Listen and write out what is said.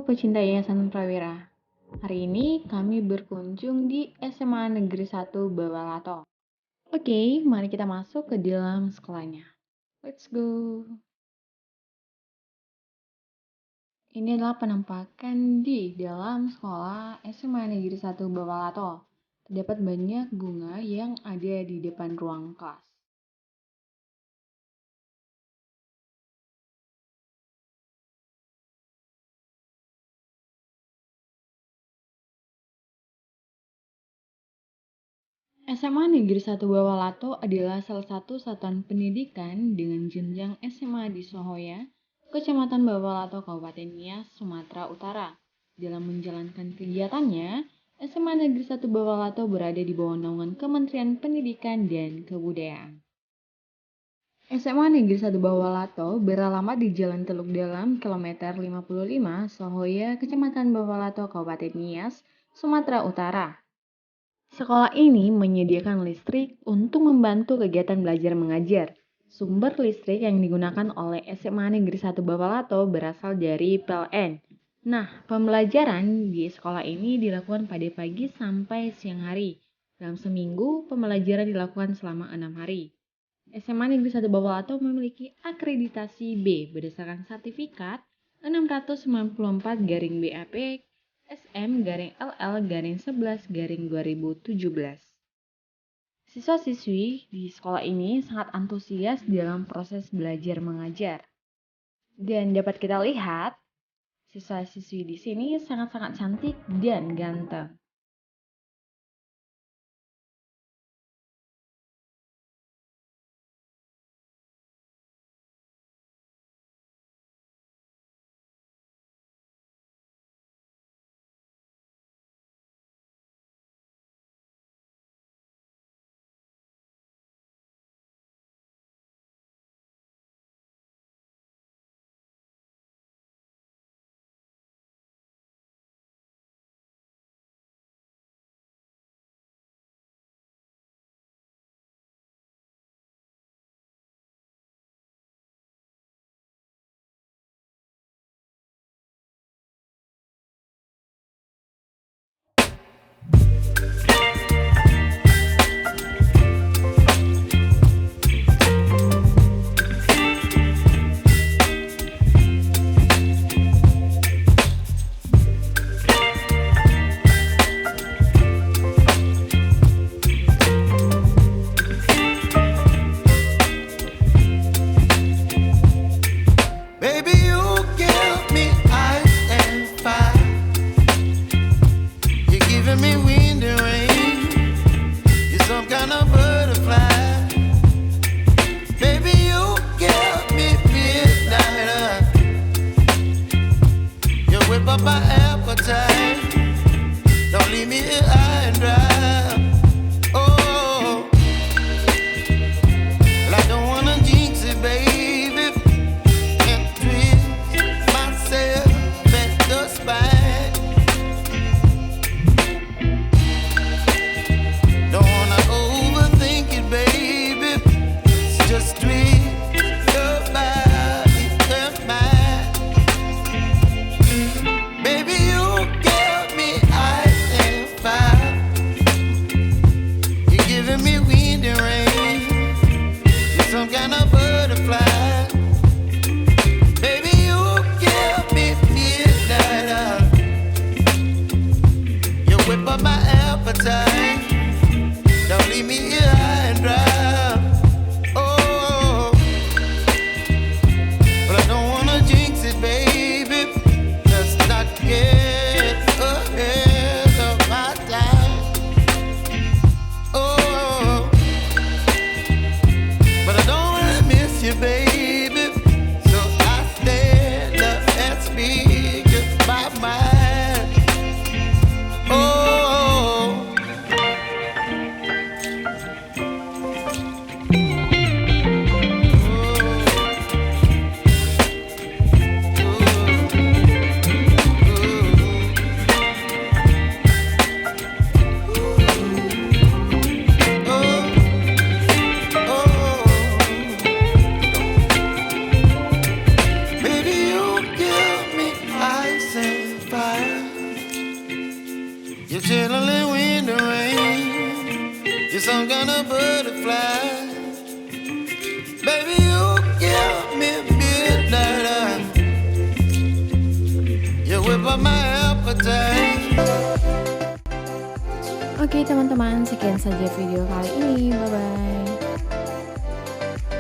pecinta Yayasan Prawira. Hari ini kami berkunjung di SMA Negeri 1 Bawalato. Oke, mari kita masuk ke dalam sekolahnya. Let's go. Ini adalah penampakan di dalam sekolah SMA Negeri 1 Bawalato. Terdapat banyak bunga yang ada di depan ruang kelas. SMA Negeri 1 Bawalato adalah salah satu satuan pendidikan dengan jenjang SMA di Sohoya, Kecamatan Bawalato, Kabupaten Nias, Sumatera Utara. Dalam menjalankan kegiatannya, SMA Negeri 1 Bawalato berada di bawah naungan Kementerian Pendidikan dan Kebudayaan. SMA Negeri 1 Bawalato beralamat di Jalan Teluk Dalam, kilometer 55, Sohoya, Kecamatan Bawalato, Kabupaten Nias, Sumatera Utara. Sekolah ini menyediakan listrik untuk membantu kegiatan belajar mengajar. Sumber listrik yang digunakan oleh SMA Negeri 1 Bawalato berasal dari PLN. Nah, pembelajaran di sekolah ini dilakukan pada pagi sampai siang hari. Dalam seminggu, pembelajaran dilakukan selama 6 hari. SMA Negeri 1 Bawalato memiliki akreditasi B berdasarkan sertifikat 694-BAP SM-LL-11-2017. Siswa-siswi di sekolah ini sangat antusias dalam proses belajar mengajar. Dan dapat kita lihat, siswa-siswi di sini sangat-sangat cantik dan ganteng. You're some kind of butterfly. Baby, you give me midnight. You whip up my appetite. Oke teman-teman, sekian saja video kali ini. Bye-bye.